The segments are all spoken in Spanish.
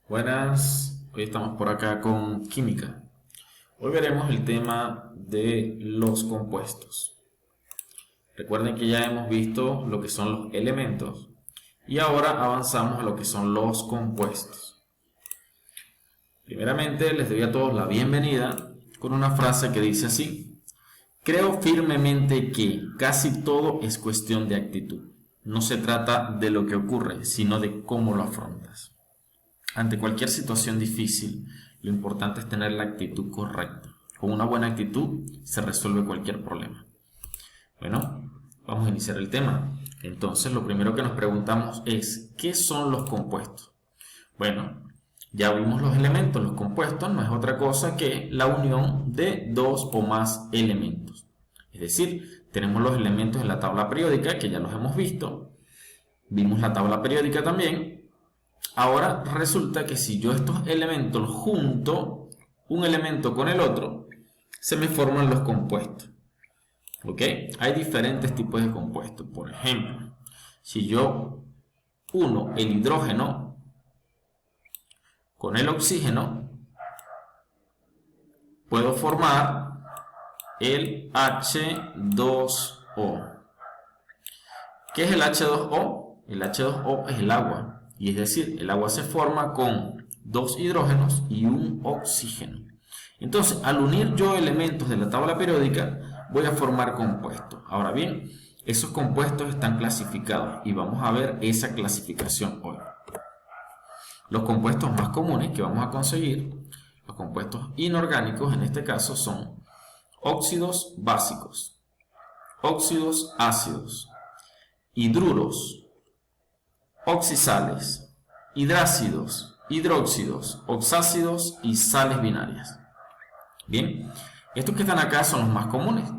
Buenas, hoy estamos por acá con química. Hoy veremos el tema de los compuestos. Recuerden que ya hemos visto lo que son los elementos y ahora avanzamos a lo que son los compuestos. Primeramente les doy a todos la bienvenida con una frase que dice así: creo firmemente que casi todo es cuestión de actitud. No se trata de lo que ocurre, sino de cómo lo afrontas. Ante cualquier situación difícil, lo importante es tener la actitud correcta. Con una buena actitud se resuelve cualquier problema. Bueno, vamos a iniciar el tema. Entonces, lo primero que nos preguntamos es, ¿qué son los compuestos? Bueno, ya vimos los elementos. Los compuestos no es otra cosa que la unión de dos o más elementos. Es decir, tenemos los elementos en la tabla periódica, que ya los hemos visto. Vimos la tabla periódica también. Ahora resulta que si yo estos elementos junto un elemento con el otro, se me forman los compuestos. ¿Ok? Hay diferentes tipos de compuestos. Por ejemplo, si yo uno el hidrógeno con el oxígeno, puedo formar el H2O. ¿Qué es el H2O? El H2O es el agua. Y es decir, el agua se forma con dos hidrógenos y un oxígeno. Entonces, al unir yo elementos de la tabla periódica, voy a formar compuestos. Ahora bien, esos compuestos están clasificados y vamos a ver esa clasificación hoy. Los compuestos más comunes que vamos a conseguir, los compuestos inorgánicos en este caso, son óxidos básicos, óxidos ácidos, hidruros, oxisales, hidrácidos, hidróxidos, oxácidos y sales binarias. Bien, estos que están acá son los más comunes.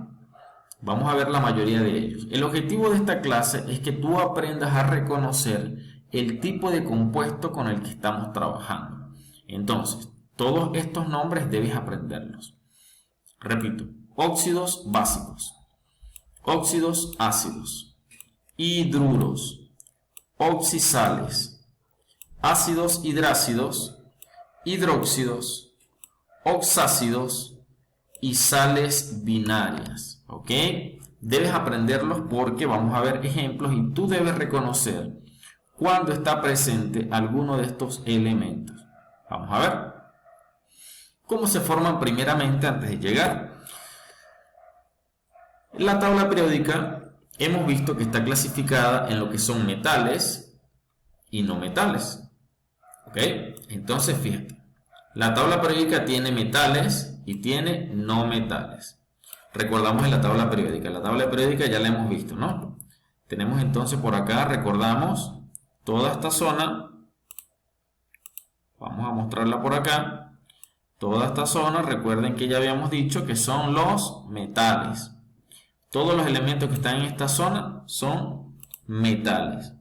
Vamos a ver la mayoría de ellos. El objetivo de esta clase es que tú aprendas a reconocer el tipo de compuesto con el que estamos trabajando. Entonces, todos estos nombres debes aprenderlos. Repito, óxidos básicos, óxidos ácidos, hidruros, oxisales, ácidos hidrácidos, hidróxidos, oxácidos y sales binarias. ¿Ok? Debes aprenderlos porque vamos a ver ejemplos y tú debes reconocer cuando está presente alguno de estos elementos. Vamos a ver cómo se forman primeramente antes de llegar. La tabla periódica hemos visto que está clasificada en lo que son metales y no metales. ¿Ok? Entonces, fíjate. La tabla periódica tiene metales y tiene no metales. Recordamos en la tabla periódica. La tabla periódica ya la hemos visto, ¿no? Tenemos entonces por acá, recordamos, toda esta zona. Vamos a mostrarla por acá. Toda esta zona, recuerden que ya habíamos dicho que son los metales. Todos los elementos que están en esta zona son metales.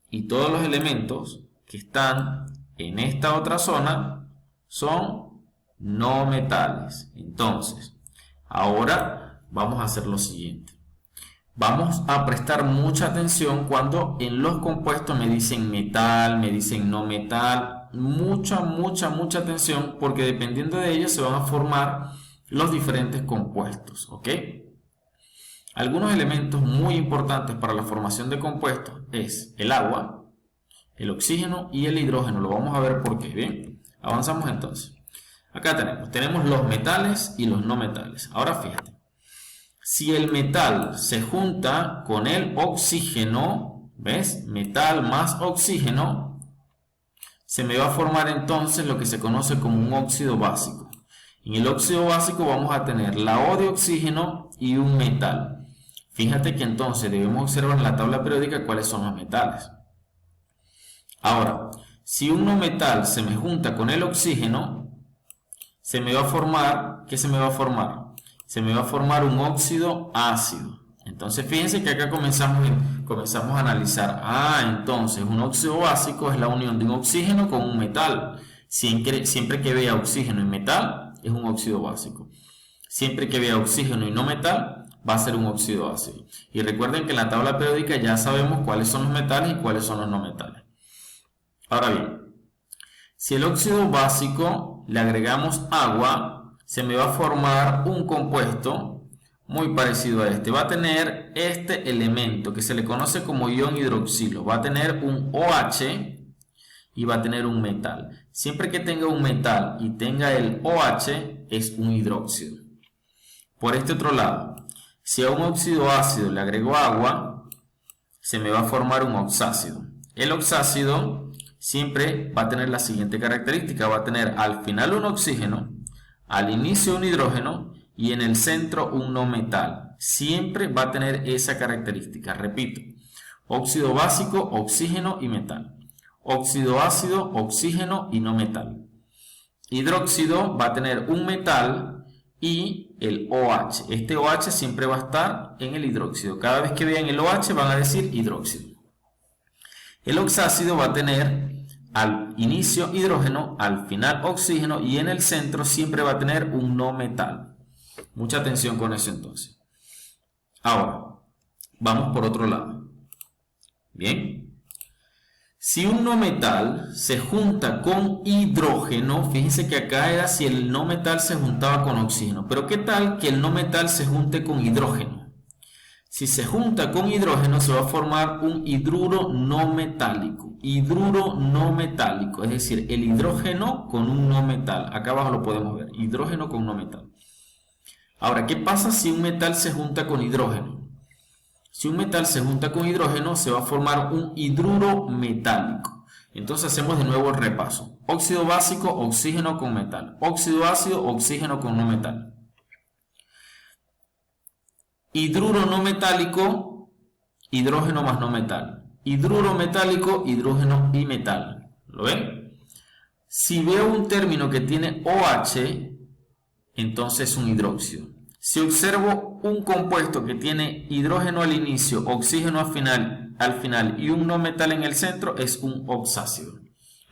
Y todos los elementos que están en esta otra zona son no metales. Entonces, ahora vamos a hacer lo siguiente. Vamos a prestar mucha atención cuando en los compuestos me dicen metal, me dicen no metal. Mucha atención, porque dependiendo de ellos se van a formar los diferentes compuestos. ¿Ok? Algunos elementos muy importantes para la formación de compuestos es el agua, el oxígeno y el hidrógeno. Lo vamos a ver por qué. Bien, avanzamos entonces. Acá tenemos los metales y los no metales. Ahora fíjate, si el metal se junta con el oxígeno, ¿ves? Metal más oxígeno, se me va a formar entonces lo que se conoce como un óxido básico. En el óxido básico vamos a tener la O de oxígeno y un metal. Fíjate que entonces debemos observar en la tabla periódica cuáles son los metales. Ahora, si un no metal se me junta con el oxígeno, se me va a formar, ¿qué se me va a formar? Se me va a formar un óxido ácido. Entonces fíjense que acá comenzamos a analizar. Entonces un óxido básico es la unión de un oxígeno con un metal. Siempre que vea oxígeno y metal es un óxido básico. Siempre que vea oxígeno y no metal va a ser un óxido ácido. Y recuerden que en la tabla periódica ya sabemos cuáles son los metales y cuáles son los no metales. Ahora bien, Si el óxido básico le agregamos agua, se me va a formar un compuesto muy parecido a este. Va a tener este elemento que se le conoce como ion hidroxilo. Va a tener un OH y va a tener un metal. Siempre que tenga un metal y tenga el OH, es un hidróxido. Por este otro lado, si a un óxido ácido le agrego agua, se me va a formar un oxácido. El oxácido siempre va a tener la siguiente característica. Va a tener al final un oxígeno, al inicio un hidrógeno y en el centro un no metal. Siempre va a tener esa característica. Repito, óxido básico, oxígeno y metal. Óxido ácido, oxígeno y no metal. Hidróxido va a tener un metal y el OH. Este OH siempre va a estar en el hidróxido. Cada vez que vean el OH van a decir hidróxido. El oxácido va a tener al inicio hidrógeno, al final oxígeno y en el centro siempre va a tener un no metal. Mucha atención con eso entonces. Ahora, vamos por otro lado. Bien. Si un no metal se junta con hidrógeno, fíjense que acá era si el no metal se juntaba con oxígeno. Pero ¿qué tal que el no metal se junte con hidrógeno? Si se junta con hidrógeno se va a formar un hidruro no metálico. Hidruro no metálico, es decir, el hidrógeno con un no metal. Acá abajo lo podemos ver, hidrógeno con no metal. Ahora, ¿qué pasa si un metal se junta con hidrógeno? Si un metal se junta con hidrógeno, se va a formar un hidruro metálico. Entonces hacemos de nuevo el repaso. Óxido básico, oxígeno con metal. Óxido ácido, oxígeno con no metal. Hidruro no metálico, hidrógeno más no metal. Hidruro metálico, hidrógeno y metal. ¿Lo ven? Si veo un término que tiene OH, entonces es un hidróxido. Si observo un compuesto que tiene hidrógeno al inicio, oxígeno al final y un no metal en el centro, es un oxácido.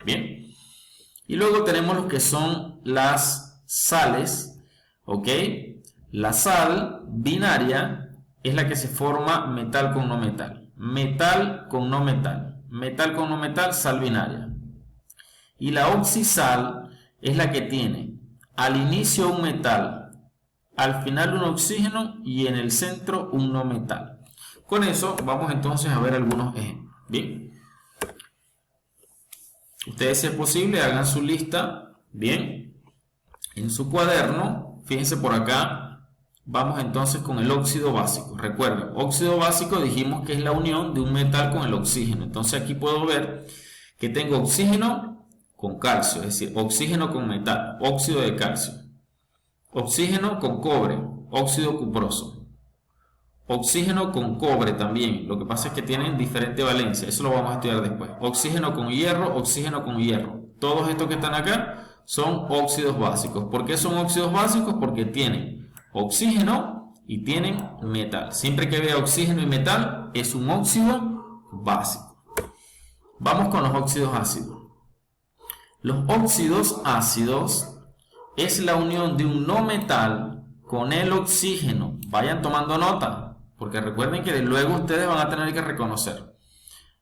Bien. Y luego tenemos lo que son las sales. ¿Ok? La sal binaria es la que se forma metal con no metal. Metal con no metal. Metal con no metal, sal binaria. Y la oxisal es la que tiene al inicio un metal, al final un oxígeno y en el centro un no metal. Con eso vamos entonces a ver algunos ejemplos. Bien. Ustedes, si es posible, hagan su lista. Bien. En su cuaderno, fíjense por acá, vamos entonces con el óxido básico. Recuerden, óxido básico dijimos que es la unión de un metal con el oxígeno. Entonces aquí puedo ver que tengo oxígeno con calcio, es decir, oxígeno con metal, óxido de calcio. Oxígeno con cobre, óxido cuproso. Oxígeno con cobre también, lo que pasa es que tienen diferente valencia, eso lo vamos a estudiar después. Oxígeno con hierro, oxígeno con hierro. Todos estos que están acá son óxidos básicos. ¿Por qué son óxidos básicos? Porque tienen oxígeno y tienen metal. Siempre que vea oxígeno y metal es un óxido básico. Vamos con los óxidos ácidos. Los óxidos ácidos es la unión de un no metal con el oxígeno. Vayan tomando nota, porque recuerden que luego ustedes van a tener que reconocer.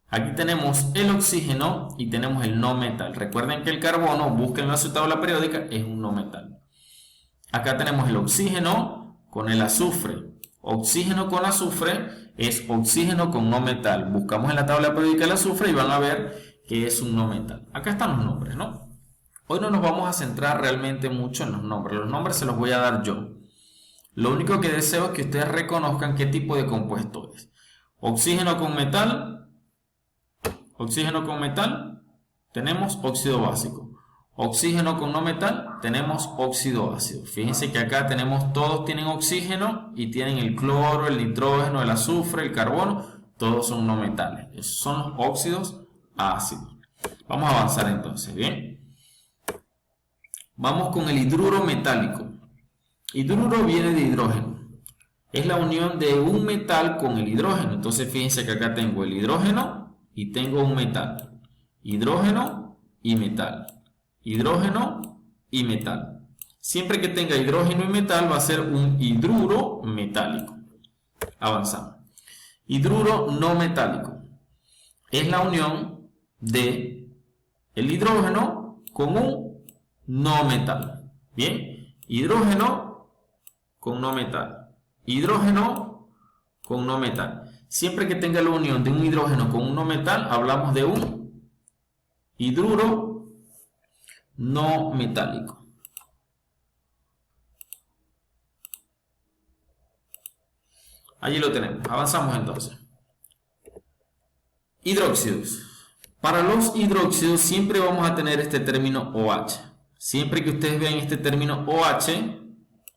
Aquí tenemos el oxígeno y tenemos el no metal. Recuerden que el carbono, búsquenlo en su tabla periódica, es un no metal. Acá tenemos el oxígeno con el azufre. Oxígeno con azufre es oxígeno con no metal. Buscamos en la tabla periódica el azufre y van a ver que es un no metal. Acá están los nombres, ¿no? Hoy no nos vamos a centrar realmente mucho en los nombres. Los nombres se los voy a dar yo. Lo único que deseo es que ustedes reconozcan qué tipo de compuesto es. Oxígeno con metal. Oxígeno con metal. Tenemos óxido básico. Oxígeno con no metal. Tenemos óxido ácido. Fíjense que acá tenemos, todos tienen oxígeno y tienen el cloro, el nitrógeno, el azufre, el carbono. Todos son no metales. Esos son los óxidos ácidos. Vamos a avanzar entonces, ¿bien? Vamos con el hidruro metálico. Hidruro viene de hidrógeno. Es la unión de un metal con el hidrógeno. Entonces fíjense que acá tengo el hidrógeno y tengo un metal. Hidrógeno y metal. Hidrógeno y metal. Siempre que tenga hidrógeno y metal va a ser un hidruro metálico. Avanzamos. Hidruro no metálico. Es la unión de el hidrógeno con un no metal. Bien, hidrógeno con no metal. Hidrógeno con no metal. Siempre que tenga la unión de un hidrógeno con un no metal, hablamos de un hidruro no metálico. Allí lo tenemos. Avanzamos entonces. Hidróxidos. Para los hidróxidos siempre vamos a tener este término OH. Siempre que ustedes vean este término OH,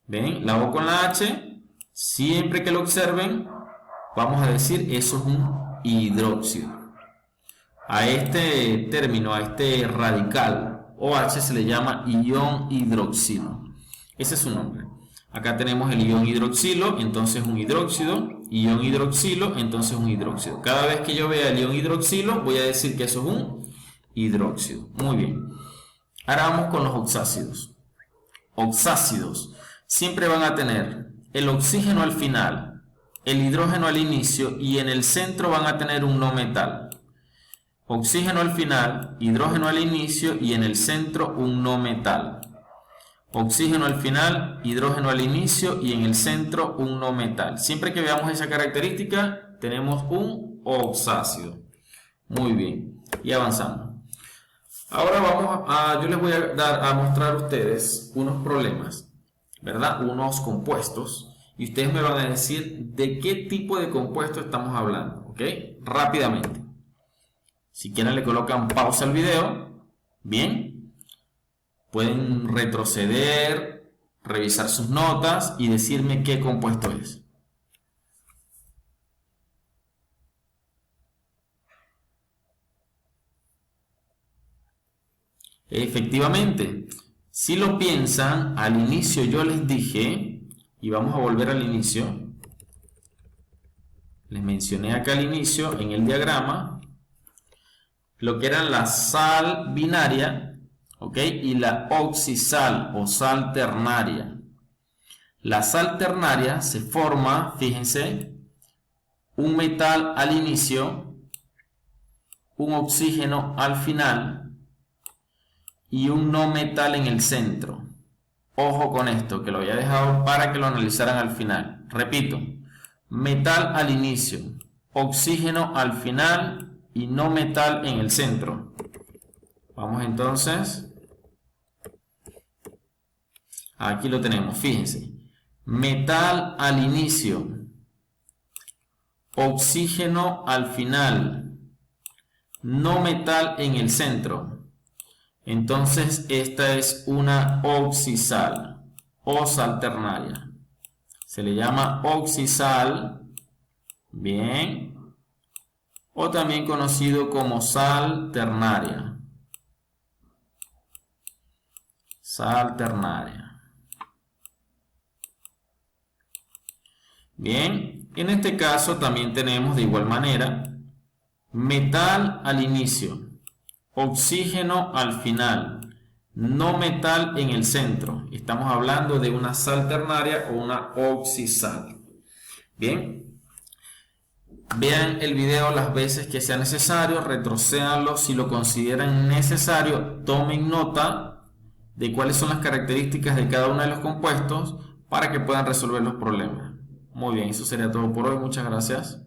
ven la O con la H, siempre que lo observen, vamos a decir eso es un hidróxido. A este término, a este radical OH se le llama ion hidroxilo. Ese es su nombre. Acá tenemos el ion hidroxilo, entonces un hidróxido. Ion hidroxilo, entonces un hidróxido. Cada vez que yo vea el ion hidroxilo, voy a decir que eso es un hidróxido. Muy bien. Ahora vamos con los oxácidos. Oxácidos siempre van a tener el oxígeno al final, el hidrógeno al inicio y en el centro van a tener un no metal. Oxígeno al final, hidrógeno al inicio y en el centro un no metal. Oxígeno al final, hidrógeno al inicio y en el centro un no metal. Siempre que veamos esa característica, tenemos un oxácido. Muy bien, y avanzamos. Ahora yo les voy a mostrar a ustedes unos problemas, ¿verdad? Unos compuestos, y ustedes me van a decir de qué tipo de compuesto estamos hablando, ¿ok? Rápidamente. Si quieren le colocan pausa al video, bien. Pueden retroceder, revisar sus notas y decirme qué compuesto es. Efectivamente, si lo piensan, al inicio yo les dije, y vamos a volver al inicio, les mencioné acá al inicio en el diagrama, lo que eran la sal binaria, ¿ok? Y la oxisal o sal ternaria. La sal ternaria se forma, fíjense, un metal al inicio, un oxígeno al final y un no metal en el centro. Ojo con esto, que lo había dejado para que lo analizaran al final. Repito, metal al inicio, oxígeno al final y no metal en el centro. Vamos entonces, aquí lo tenemos, fíjense, metal al inicio, oxígeno al final, no metal en el centro. Entonces esta es una oxisal o sal ternaria. Se le llama oxisal, bien, o también conocido como sal ternaria. Sal ternaria. Bien, en este caso también tenemos de igual manera metal al inicio, oxígeno al final, no metal en el centro. Estamos hablando de una sal ternaria o una oxisal. Bien, vean el video las veces que sea necesario, retrocédanlo si lo consideran necesario, tomen nota de cuáles son las características de cada uno de los compuestos para que puedan resolver los problemas. Muy bien, eso sería todo por hoy. Muchas gracias.